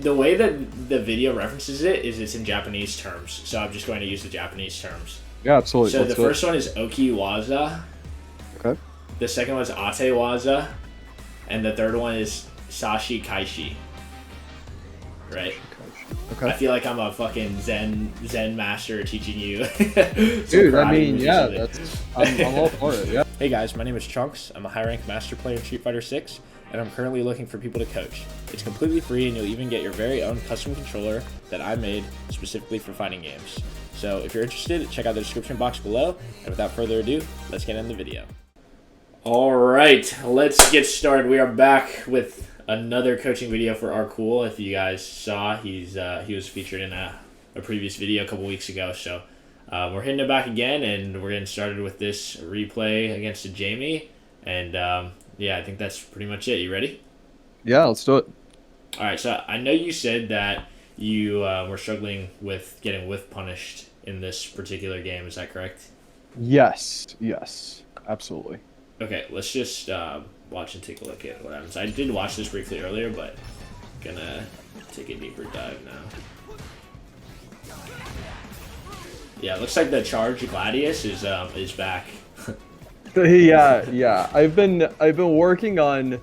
the way that the video references it is it's in Japanese terms, so I'm just going to use the Japanese terms. Yeah, absolutely. So Let's the do it. first one is Okiwaza, Okay. the second one is Atewaza, and the third one is Sashi Kaishi. Right? I Okay. feel like I'm a fucking Zen master teaching you. Dude, I mean, yeah, I'm all for it. Yeah. Hey guys, my name is Chunks. I'm a high rank master player in Street Fighter 6, and I'm currently looking for people to coach. It's completely free, and you'll even get your very own custom controller that I made specifically for fighting games. So if you're interested, check out the description box below, and without further ado, let's get into the video. Alright, let's get started. We are back with another coaching video for our cool. If you guys saw, he was featured in a previous video a couple weeks ago, so we're hitting it back again, and we're getting started with this replay against a Jamie, and yeah, I think that's pretty much it. You ready? Yeah, let's do it. Alright, so I know you said that you were struggling with getting whiff punished in this particular game, is that correct? Yes, absolutely. Okay, let's just watch and take a look at what happens. I did watch this briefly earlier, but gonna take a deeper dive now. Yeah, it looks like the Charge Gladius is back. Yeah. I've been working on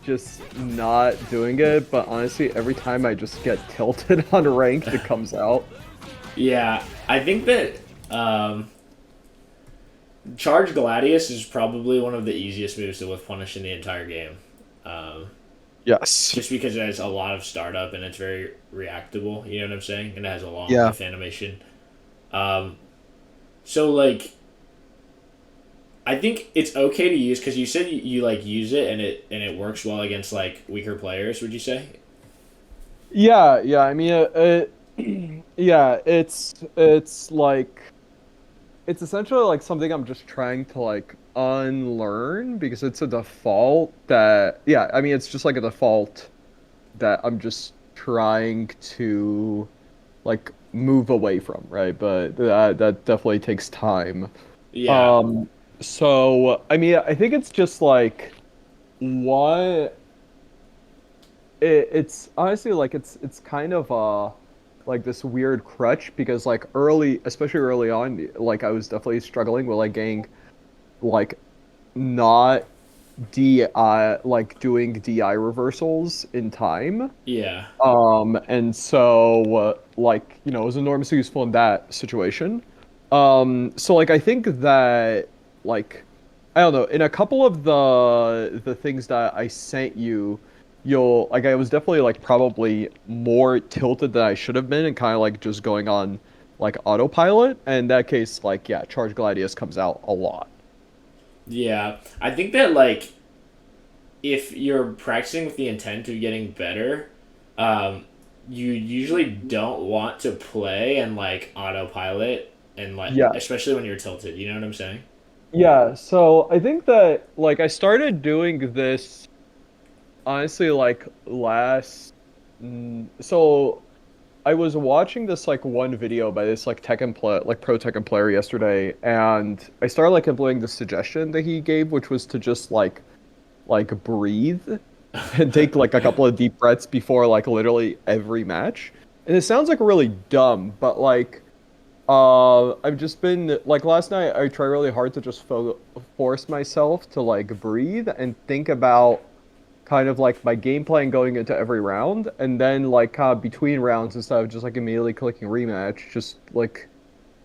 just not doing it, but honestly, every time I just get tilted on ranked, it comes out. Yeah, I think that Charge Gladius is probably one of the easiest moves to whiff punish in the entire game. Yes. Just because it has a lot of startup and it's very reactable, you know what I'm saying? And it has a long Yeah. whiff animation. So like, I think it's okay to use because you said you like use it and it works well against like weaker players. Would you say? Yeah. I mean, yeah. It's like it's essentially like something I'm just trying to like unlearn because it's a default that I mean it's just like a default that I'm just trying to like move away from, right? But that definitely takes time. Yeah. So I mean I think it's just like what it's honestly like it's kind of like this weird crutch because like especially early on, like I was definitely struggling with like getting like not DI like doing DI reversals in time. Yeah. And so like you know it was enormously useful in that situation. So like I think that like I don't know in a couple of the things that I sent you, you'll like I was definitely like probably more tilted than I should have been and kind of like just going on like autopilot. And in that case, like yeah, Charge Gladius comes out a lot. Yeah. I think that like if you're practicing with the intent of getting better, you usually don't want to play and like autopilot and like Yeah. especially when you're tilted. You know what I'm saying? Yeah, so I think that like I started doing this honestly like so I was watching this like one video by this like Tekken play like pro Tekken player yesterday and I started like implementing the suggestion that he gave which was to just like breathe and take like a couple of deep breaths before like literally every match. And it sounds like really dumb, but like I've just been like last night I tried really hard to just force myself to like breathe and think about kind of like my game plan going into every round and then like between rounds instead of just like immediately clicking rematch, just like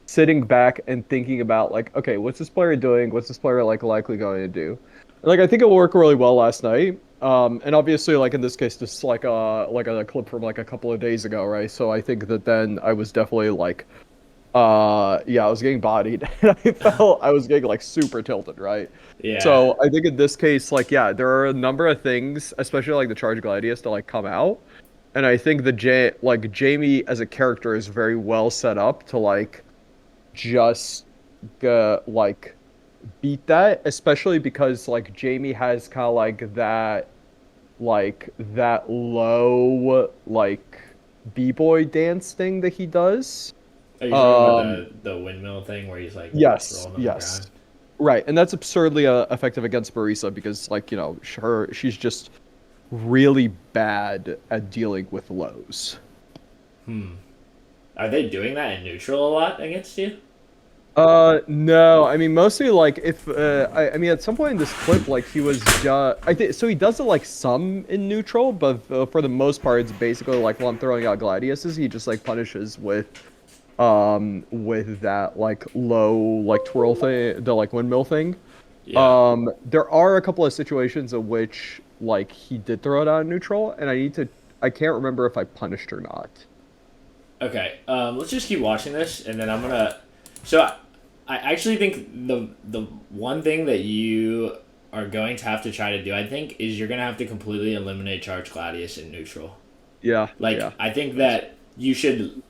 sitting back and thinking about like, okay, what's this player doing? What's this player like likely going to do? And, like I think it worked really well last night. And obviously like in this case this is like a clip from like a couple of days ago, right? So I think that then I was definitely like yeah, I was getting bodied and I felt I was getting like super tilted, right? Yeah. So I think in this case, like yeah, there are a number of things, especially like the Charge Gladius to like come out. And I think like Jamie as a character is very well set up to like just like beat that, especially because like Jamie has kind of like that low like B-boy dance thing that he does. Are you talking about Um, the windmill thing where he's like yes, rolling on the yes. ground? Right, and that's absurdly effective against Marisa because, like, you know, she's just really bad at dealing with lows. Are they doing that in neutral a lot against you? No, I mean mostly like if I mean at some point in this clip like he was just I think so he does it like some in neutral, but for the most part it's basically like while I'm throwing out Gladiuses, he just like punishes with that like low like twirl thing, the like windmill thing. Yeah. There are a couple of situations in which like he did throw it out in neutral, and I can't remember if I punished or not. Okay. Let's just keep watching this, and then I'm gonna. So, I actually think the one thing that you are going to have to try to do, I think, is you're gonna have to completely eliminate Charge Gladius in neutral. Yeah, Like, yeah, I think that you should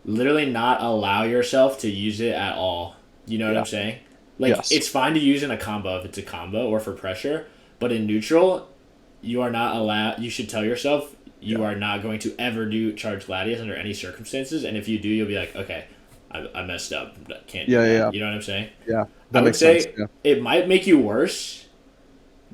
literally not allow yourself to use it at all. You know what yeah, I'm saying? Like, yes, it's fine to use in a combo if it's a combo or for pressure, but in neutral, you are not allowed. You should tell yourself you yeah, are not going to ever do Charge Gladius under any circumstances, and if you do, you'll be like, okay, I messed up. Can't do yeah, that. yeah, You know what I'm saying? yeah. I That would makes sense. say Yeah, it might make you worse,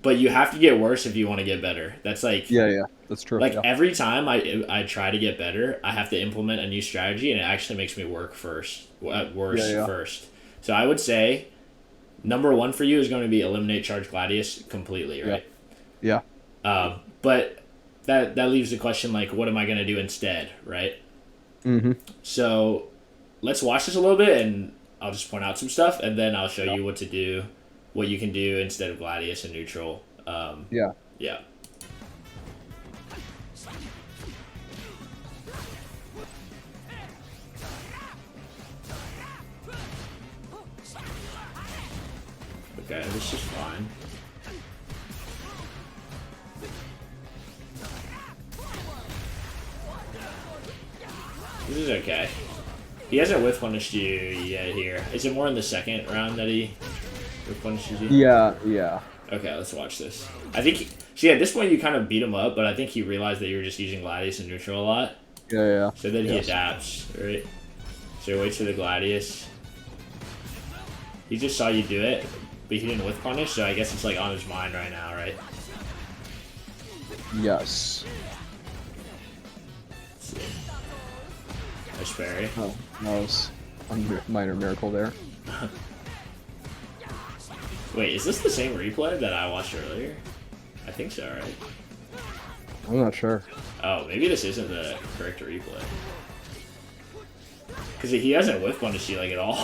but you have to get worse if you want to get better. That's yeah, yeah. That's true. like Yeah, every time I try to get better, I have to implement a new strategy, and it actually makes me worse yeah, first. So I would say number one for you is going to be eliminate Charge Gladius completely, yeah, right? yeah, But that leaves the question like, what am I going to do instead, right? yeah. Mm-hmm. So let's watch this a little bit, and I'll just point out some stuff, and then I'll show Yeah, you what to do, what you can do instead of Gladius and neutral. yeah. Yeah. Okay, this is fine. This is okay. He hasn't whiff punished you yet here. Is it more in the second round that he whiff punishes you? Yeah, yeah, Okay, let's watch this. I think, see, at this point you kind of beat him up, but I think he realized that you were just using Gladius and neutral a lot. yeah, yeah. So then he Yes. adapts, right? So he waits for the Gladius. He just saw you do it, but he didn't whiff punish, so I guess it's like on his mind right now, right? Yes. Let's see. Nice parry. Oh, that was a minor miracle there. Wait, is this the same replay that I watched earlier? I think so, right? I'm not sure. Oh, maybe this isn't the correct replay. Because he hasn't whiff punished you like at all.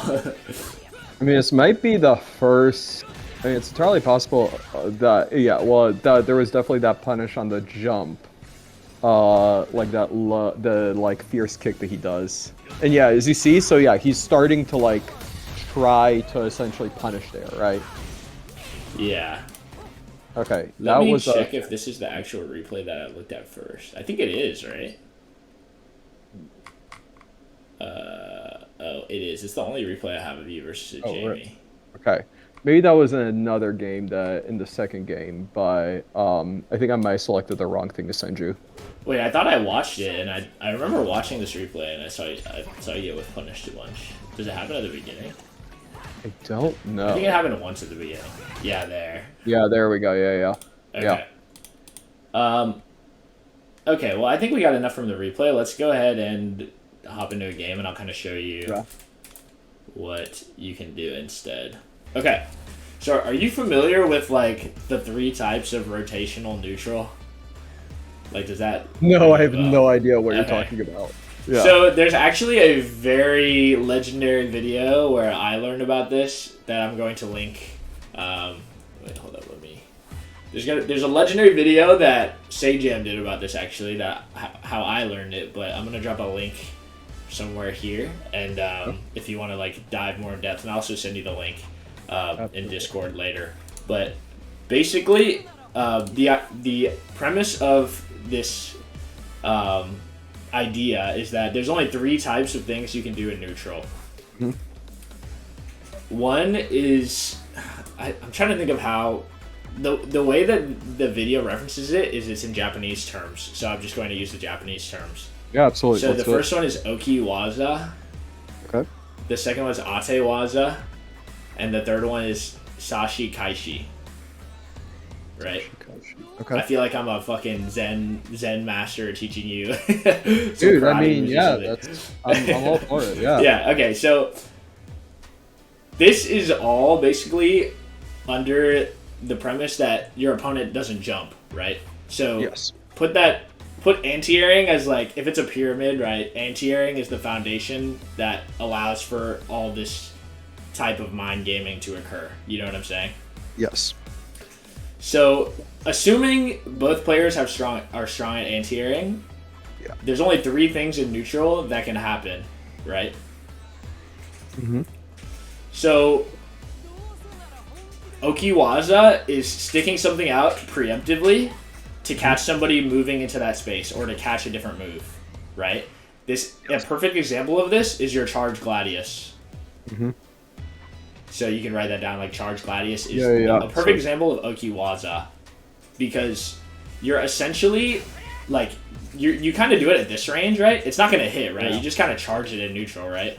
I mean, this might be the first. I mean, it's entirely possible that yeah. Well, there was definitely that punish on the jump, like the like fierce kick that he does. And yeah, as you see, so yeah, he's starting to like try to essentially punish there, right? Yeah. Okay, Let that me was check if this is the actual replay that I looked at first. I think it is, right? Oh, it is. It's the only replay I have of you versus oh, Jamie. right. Okay. Maybe that was in another game that in the second game, but I think I might have selected the wrong thing to send you. Wait, I thought I watched it, and I remember watching this replay, and I saw you get with punished a bunch. Does it happen at the beginning? I don't I know. think it happened once at the beginning. Yeah, there. Yeah, there we go. Yeah, yeah. Okay. Okay, well, I think we got enough from the replay. Let's go ahead and hop into a game, and I'll kind of show you Yeah. what you can do instead. Okay, so are you familiar with, like, the 3 types of rotational neutral? Like, does that... No, I have ring a no bell? idea what you're Okay. talking about. Yeah. So there's actually a very legendary video where I learned about this that I'm going to link. Wait, hold up, let me. There's a legendary video that Sajam did about this actually. That how I learned it, but I'm gonna drop a link somewhere here, and if you want to like dive more in depth, and I'll also send you the link in Absolutely. Discord later. But basically, the premise of this idea is that there's only 3 types of things you can do in neutral. Mm-hmm. One is I'm trying to think of how the way that the video references it is it's in Japanese terms, so I'm just going to use the Japanese terms. Yeah, absolutely. So Let's the do it. first one is okiwaza, Okay. the second one is atewaza, and the third one is sashi kaishi. Right? Okay. I feel like I'm a fucking Zen master teaching you. Dude, I mean, yeah, I'm all for it. Yeah. Yeah. Okay. So this is all basically under the premise that your opponent doesn't jump, right? So Yes. put anti-airing as like, if it's a pyramid, right? Anti-airing is the foundation that allows for all this type of mind gaming to occur. You know what I'm saying? Yes. So, assuming both players are strong at anti-airing, Yeah. there's only 3 things in neutral that can happen, right? Mm-hmm. So, Okiwaza is sticking something out preemptively to catch somebody moving into that space or to catch a different move, right? A perfect example of this is your Charge Gladius. Mm-hmm. So you can write that down, like Charge Gladius is Yeah. a perfect example of Okiwaza, because you're essentially like you kind of do it at this range, right? It's not going to hit, right? Yeah. You just kind of charge it in neutral, right?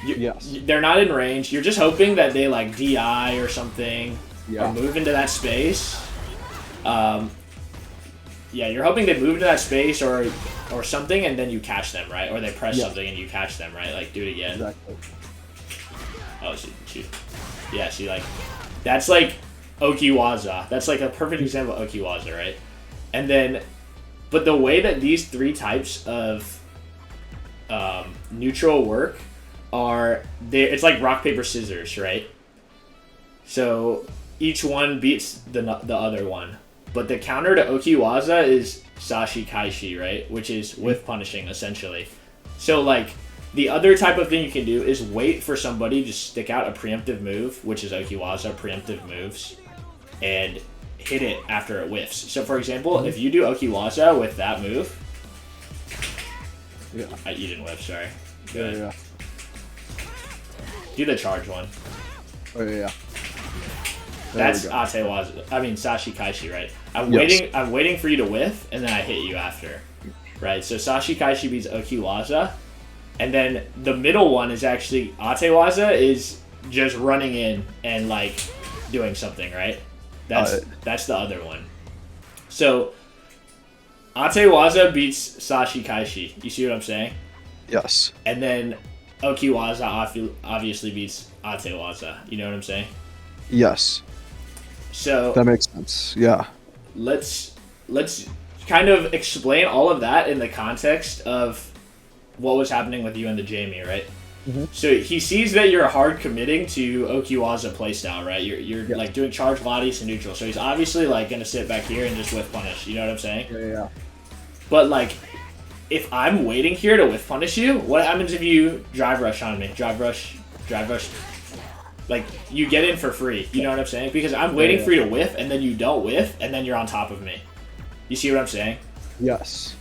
Yes. They're not in range. You're just hoping that they like DI or something, Yeah. or move into that space. You're hoping they move into that space or something, and then you catch them, right? Or they press something and you catch them, right? Like, do it again. Exactly. Oh, shoot. Yeah, see, like, that's like Okiwaza. That's like a perfect example of Okiwaza, right? And then, but the way that these 3 types of neutral work it's like rock, paper, scissors, right? So each one beats the other one. But the counter to Okiwaza is Sashi Kaishi, right? Which is whiff punishing, essentially. So, like, the other type of thing you can do is wait for somebody to stick out a preemptive move, which is Okiwaza, preemptive moves, and hit it after it whiffs. So, for example, if you do Okiwaza with that move... Yeah. You didn't whiff, sorry. Yeah. Do the charge one. Oh, yeah. That's Sashi Kaishi, right? I'm Yes. waiting for you to whiff, and then I hit you after. Right, so Sashi Kaishi beats Okiwaza, and then the middle one is actually Atewaza is just running in and like doing something, right? That's the other one. So Atewaza beats Sashi Kaishi. You see what I'm saying? Yes. And then Okiwaza obviously beats Atewaza. You know what I'm saying? Yes. So That makes sense. Yeah. let's kind of explain all of that in the context of what was happening with you and the Jamie, right? Mm-hmm. So he sees that you're hard committing to Okiwaza playstyle, right? You're Yeah. like doing charge Gladius and neutral, so he's obviously like gonna sit back here and just whiff punish. You know what I'm saying? Yeah. But like, if I'm waiting here to whiff punish you, what happens if you drive rush on me? Drive rush. Like, you get in for free. You know what I'm saying? Because I'm waiting for you to whiff, and then you don't whiff, and then you're on top of me. You see what I'm saying? Yes.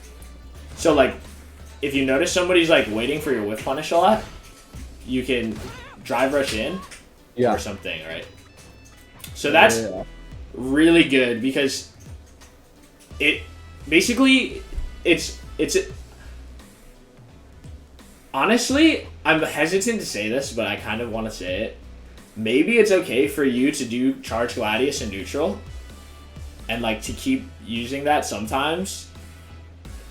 So, like, if you notice somebody's, like, waiting for your whiff punish a lot, you can drive rush in or something, right? So that's really good, because it basically, it's honestly, I'm hesitant to say this, but I kind of want to say it. Maybe it's okay for you to do charge Gladius in neutral and like to keep using that sometimes.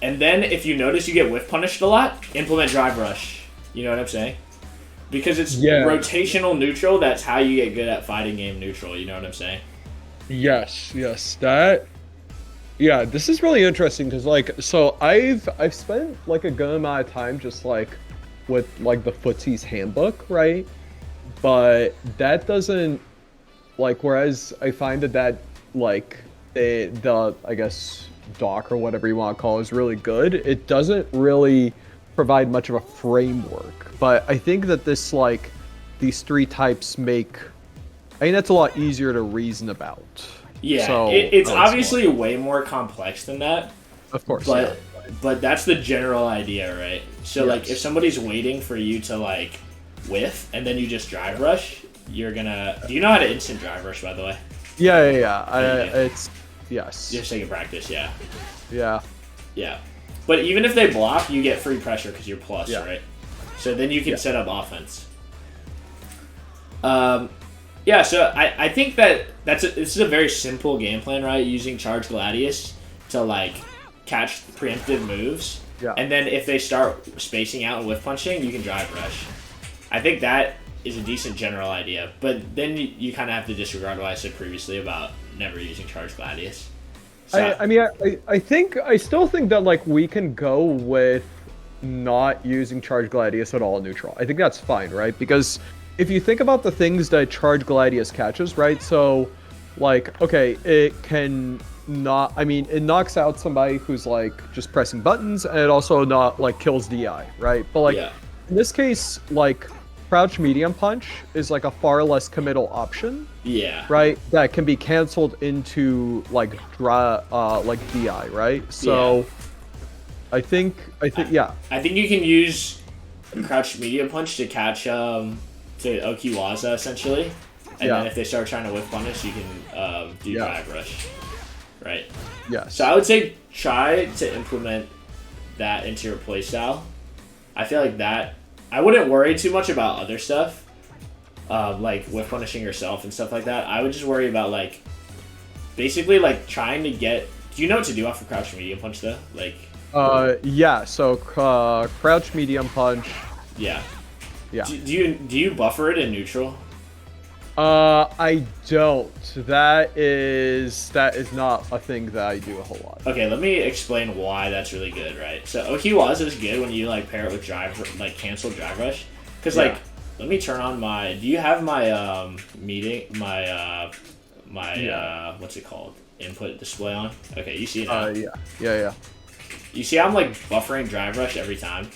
And then if you notice you get whiff punished a lot, implement drive rush. You know what I'm saying? Because it's rotational neutral, that's how you get good at fighting game neutral. You know what I'm saying? Yes. Yeah, this is really interesting because, like, so I've spent like a good amount of time just like with like the Footsie's handbook, right? But that doesn't like. Whereas I find that like the I guess doc or whatever you want to call it is really good. It doesn't really provide much of a framework. But I think that this like these 3 types make. I mean, that's a lot easier to reason about. Yeah, so, it's obviously way more complex than that. Of course, but that's the general idea, right? So like, if somebody's waiting for you to like whiff and then you just drive rush, you're gonna. Do you know how to instant drive rush, by the way? Yeah. It's yes. Just take a practice, yeah. Yeah. But even if they block, you get free pressure because you're plus, right? So then you can set up offense. Yeah, so I think this is a very simple game plan, right? Using Charge Gladius to like catch preemptive moves, Yeah. and then if they start spacing out and whiff punching, you can drive rush. I think that is a decent general idea, but then you kind of have to disregard what I said previously about never using Charge Gladius. So, I still think that like we can go with not using Charge Gladius at all neutral. I think that's fine, right? Because if you think about the things that Charge Gladius catches, right? So, like, okay, it can not. I mean, it knocks out somebody who's like just pressing buttons, and it also not like kills DI, right? But like yeah. in this case, like crouch medium punch is like a far less committal option, Yeah. right? That can be canceled into like DI, right? So. Yeah. I think yeah. I think you can use Crouch Medium Punch to catch to Okiwaza essentially, and then if they start trying to whiff punish, you can do Drive Rush, right? Yes. So I would say try to implement that into your playstyle. I feel like that I wouldn't worry too much about other stuff, like whiff punishing yourself and stuff like that. I would just worry about like basically like trying to get. Do you know what to do off of Crouch Medium Punch though? Like. Yeah. So crouch medium punch. Yeah. Yeah. Do you buffer it in neutral? I don't. That is not a thing that I do a whole lot. Okay, let me explain why that's really good, right? So Okiwaza is good when you like pair it with cancel drive rush, because like let me turn on my. Do you have my what's it called? Input display on. Okay, you see it now. Yeah. You see I'm like buffering drive rush every time,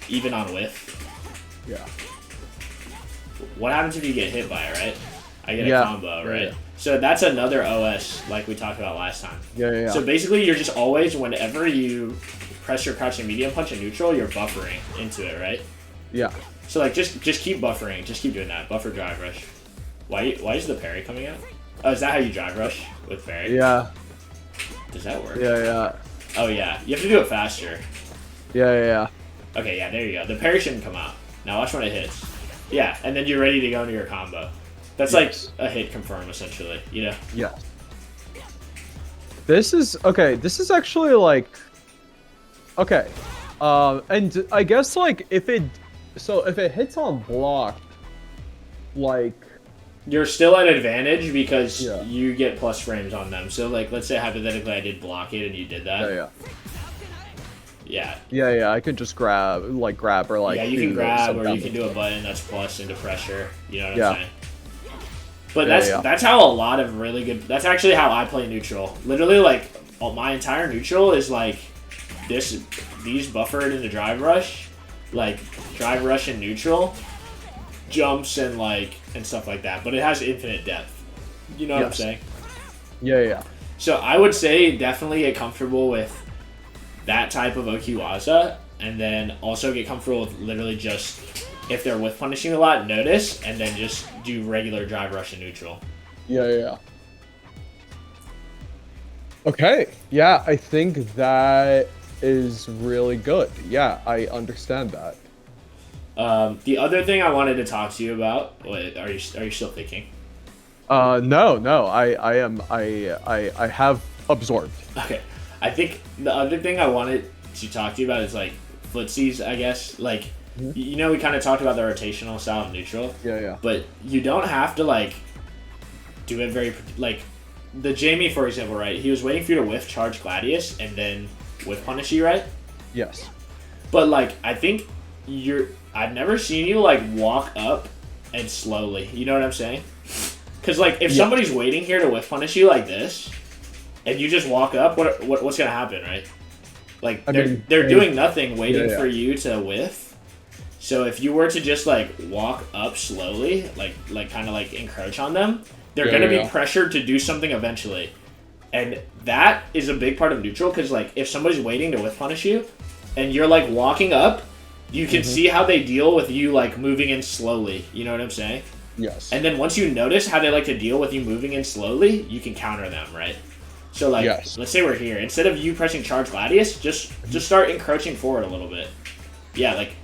even on whiff. Yeah. What happens if you get hit by it, right? I get a combo, right? Yeah. So that's another OS like we talked about last time. Yeah. So basically you're just always, whenever you press your crouching medium punch in neutral, you're buffering into it, right? Yeah. So like just keep buffering, just keep doing that. Buffer drive rush. Why is the parry coming out? Oh, is that how you drive rush with parry? Yeah. Does that work? Yeah. Oh yeah, you have to do it faster. Yeah. Okay, yeah, there you go. The parry shouldn't come out. Now watch when it hits. Yeah, and then you're ready to go into your combo. That's like a hit confirm, essentially, you know? Yeah. This is actually like okay. And I guess like if it hits on block, like you're still at advantage because you get plus frames on them. So like let's say hypothetically I did block it and you did that. Yeah. I could just grab or like. Yeah, you can grab or you can do a button that's plus into pressure. You know what I'm saying? But that's how a lot of really good. That's actually how I play neutral. Literally, like my entire neutral is like these buffered into drive rush, like drive rush and neutral, jumps and stuff like that. But it has infinite depth. You know what I'm saying? Yeah. So I would say definitely get comfortable with that type of Okiwaza, and then also get comfortable with literally just, if they're whiff punishing a lot, notice, and then just do regular drive rush and neutral. Yeah. Okay. Yeah, I think that is really good. Yeah, I understand that. The other thing I wanted to talk to you about, are you still thinking? No. I have absorbed. Okay. I think the other thing I wanted to talk to you about is like footsies, I guess. Like, you know, we kind of talked about the rotational style of neutral. Yeah. But you don't have to like do it very like the Jamie, for example, right? He was waiting for you to whiff charge Gladius and then whiff punish you, right? Yes. But like I think I've never seen you like walk up and slowly. You know what I'm saying? Because like if somebody's waiting here to whiff punish you like this, and you just walk up, what's gonna happen, right? Like they're doing nothing, waiting for you to whiff. So if you were to just like walk up slowly, like kind of like encroach on them, they're gonna be pressured to do something eventually, and that is a big part of neutral. Because like if somebody's waiting to whiff punish you, and you're like walking up, you can see how they deal with you like moving in slowly. You know what I'm saying? Yes. And then once you notice how they like to deal with you moving in slowly, you can counter them, right? So like, let's say we're here. Instead of you pressing charge Gladius, just start encroaching forward a little bit. Yeah, like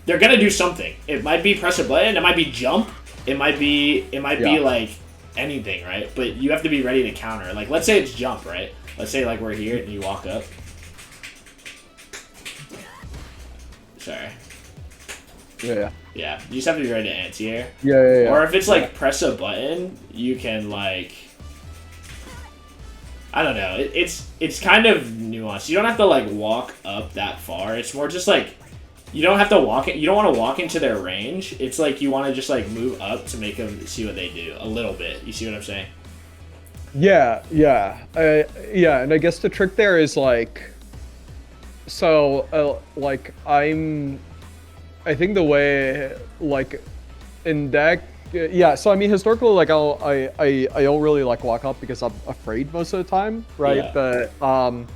they're gonna do something. It might be press a button. It might be jump. It might be Yeah. like anything, right? But you have to be ready to counter. Like, let's say it's jump, right? Let's say like we're here and you walk up. Sorry. Yeah. Yeah, you just have to be ready to anti-air. Yeah. Or if it's like press a button, you can like, I don't know. It's kind of nuanced. You don't have to like walk up that far. It's more just like you don't have to walk it. You don't want to walk into their range. It's like you want to just like move up to make them see what they do a little bit. You see what I'm saying? Yeah. And I guess the trick there is like, so like I think the way like in deck, yeah. So I mean, historically, like I don't really like walk up because I'm afraid most of the time, right? Yeah. But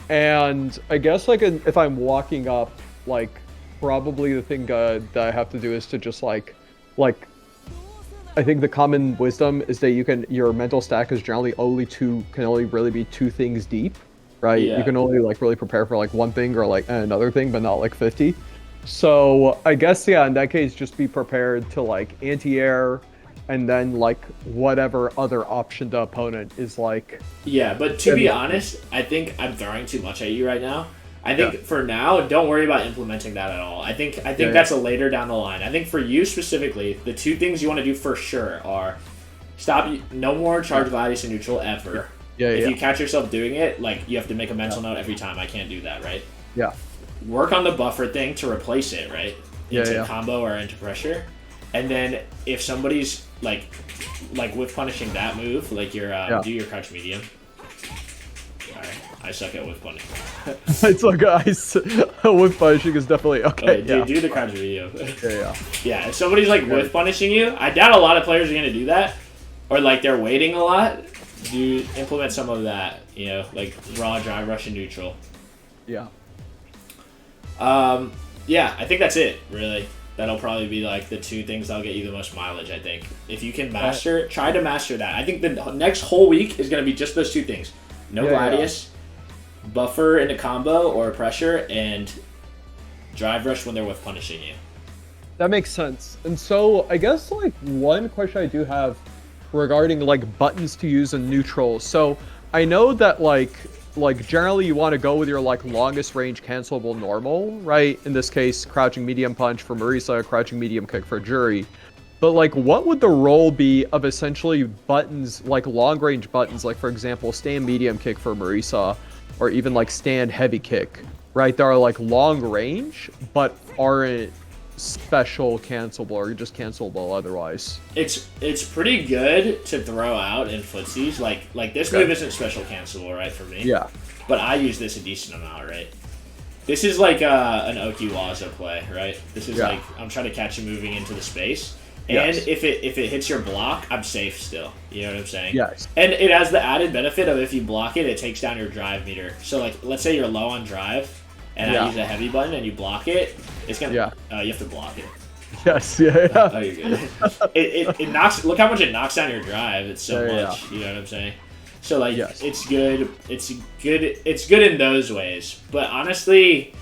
and I guess like if I'm walking up, like probably the thing that I have to do is to just like I think the common wisdom is that your mental stack is generally can only really be two things deep, right? Yeah. You can only like really prepare for like one thing or like another thing, but not like 50. So I guess yeah, in that case, just be prepared to like anti-air, and then like whatever other option the opponent is like. Yeah, but to be honest, I think I'm throwing too much at you right now. I think for now, don't worry about implementing that at all. I think that's a later down the line. I think for you specifically, the two things you want to do for sure are no more charge Gladius in neutral ever. If you catch yourself doing it, like you have to make a mental note every time. I can't do that, right? Yeah. Work on the buffer thing to replace it, right? Into combo or into pressure. And then if somebody's like with punishing that move, like your do your crouch medium. Sorry, I suck at whiff punishing. It's like whiff punishing is definitely okay. Do the crouch medium. Yeah. If somebody's like whiff punishing you, I doubt a lot of players are gonna do that, or like they're waiting a lot. Do implement some of that, like raw drive rush and neutral. Yeah. Yeah, I think that's it, really. That'll probably be like the two things that'll get you the most mileage, I think. If you can try to master that. I think the next whole week is going to be just those two things. No Gladius, buffer into combo or pressure, and drive rush when they're with punishing you. That makes sense. And so I guess like one question I do have regarding like buttons to use in neutral. So I know that like generally you want to go with your like longest range cancelable normal, right? In this case, crouching medium punch for Marisa, crouching medium kick for Jury. But like what would the role be of essentially buttons, like long range buttons, like for example, stand medium kick for Marisa, or even like stand heavy kick, right? That are like long range, but aren't special cancelable or just cancelable otherwise. It's pretty good to throw out in footsies. Like this move isn't special cancelable, right, for me? Yeah. But I use this a decent amount, right? This is like an Okiwaza play, right? This is like I'm trying to catch you moving into the space. And if it hits your block, I'm safe still. You know what I'm saying? Yes. And it has the added benefit of if you block it, it takes down your drive meter. So like let's say you're low on drive and I use a heavy button and you block it, it's gonna you have to block it. Yes, Oh, you're good. it knocks. Look how much it knocks down your drive. It's so much. You know what I'm saying? So like, it's good. It's good in those ways. But honestly,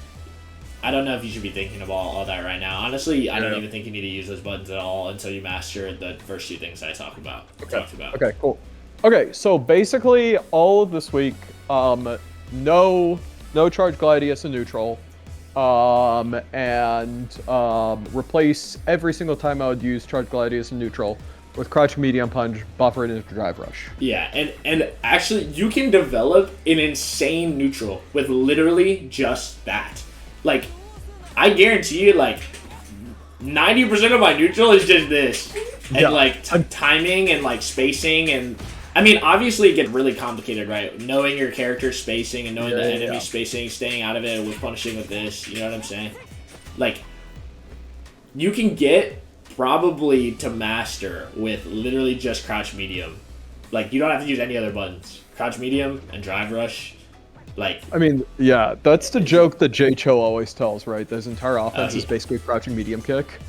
I don't know if you should be thinking about all that right now. Honestly, I don't even think you need to use those buttons at all until you master the first two things I talked about. Okay, cool. Okay, so basically all of this week, no charge Gladius in neutral. Replace every single time I would use charge Gladius in neutral with crouch medium punch, buffer it into drive rush. Yeah, and actually you can develop an insane neutral with literally just that. Like, I guarantee you, like 90% of my neutral is just this, and like timing and like spacing and. I mean, obviously it gets really complicated, right? Knowing your character's spacing and knowing the enemy spacing, staying out of it with punishing with this, you know what I'm saying? Like, you can get probably to master with literally just crouch medium. Like, you don't have to use any other buttons. Crouch medium and drive rush. Like, I mean, yeah, that's the joke that Jay Cho always tells, right? His entire offense is basically crouching medium kick.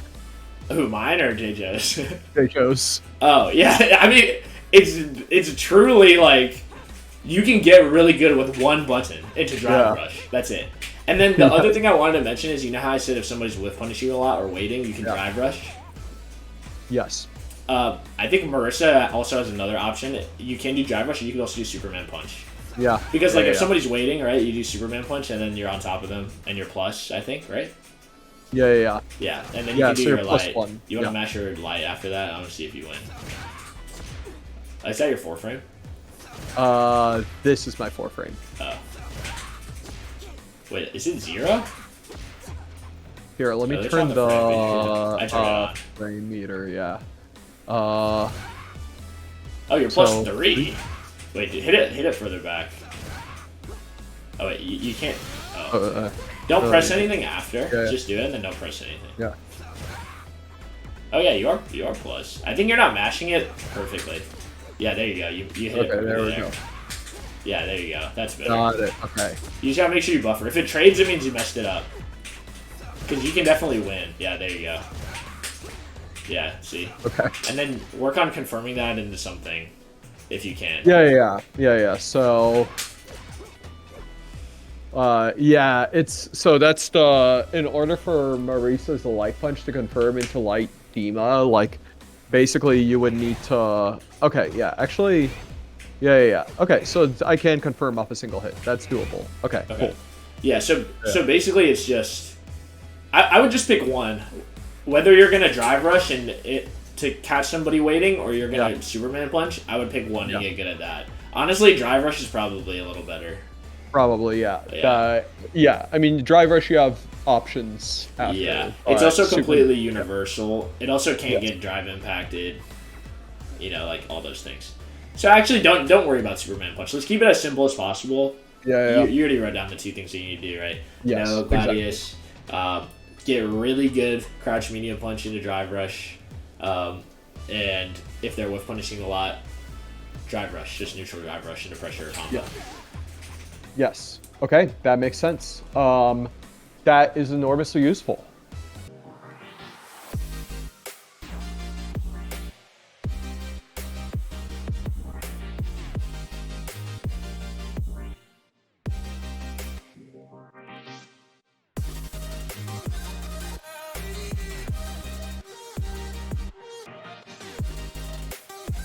Who, mine or Jay Cho's? Jay Cho's. Oh, yeah. I mean, it's truly like you can get really good with one button into drive rush. That's it. And then the other thing I wanted to mention is, you know how I said if somebody's whiff punishing you a lot or waiting, you can drive rush? Yes. I think Marisa also has another option. You can do drive rush, and you can also do Superman punch. Yeah. Because like Yeah, if yeah. somebody's waiting, right, you do Superman punch, and then you're on top of them, and you're plus, I think, right? Yeah, yeah, yeah. Yeah, and then you Yeah, can do so you're your plus light. one. You want to Yeah. mash your light after that? I want to see if you win. Is that your 4 frame? This is my 4 frame. Oh. Wait, is it 0? Here, let me Oh, they're turn on the the frame meter. I turned it on. frame meter. Yeah. Oh, you're plus So- 3. Wait, hit it further back. Oh wait, you can't. Oh. Don't press anything after. Yeah. Just do it, and then don't press anything. Yeah. Oh yeah, you are plus. I think you're not mashing it perfectly. Yeah, there you go. You hit it Okay, perfectly there we there. go. Yeah, there you go. That's better. Got it. Okay. You just gotta make sure you buffer. If it trades, it means you messed it up. Because you can definitely win. Yeah, there you go. Yeah, see? Okay. And then work on confirming that into something, if you can. Yeah. So, yeah, so that's in order for Marisa's light punch to confirm into light Dima, like, basically you would need to, okay, yeah, actually, yeah. Okay, so I can confirm off a single hit. That's doable. Okay, cool. Yeah, so basically it's just, I would just pick one. Whether you're gonna drive rush and it to catch somebody waiting, or you're gonna Superman punch, I would pick one and get good at that. Honestly, drive rush is probably a little better. Probably, yeah. Yeah, I mean, drive rush, you have options after. Yeah, it's also Super- completely universal. It also can't get drive impacted. You know, like all those things. So actually, don't worry about Superman punch. Let's keep it as simple as possible. Yeah. You already wrote down the 2 things that you need to do, right? Yes, No Gladius. Get really good crouch medium punch into drive rush. And if they're whiff punishing a lot, drive rush, just neutral drive rush into pressure or combo. Yeah. Yes. Okay, that makes sense. That is enormously useful.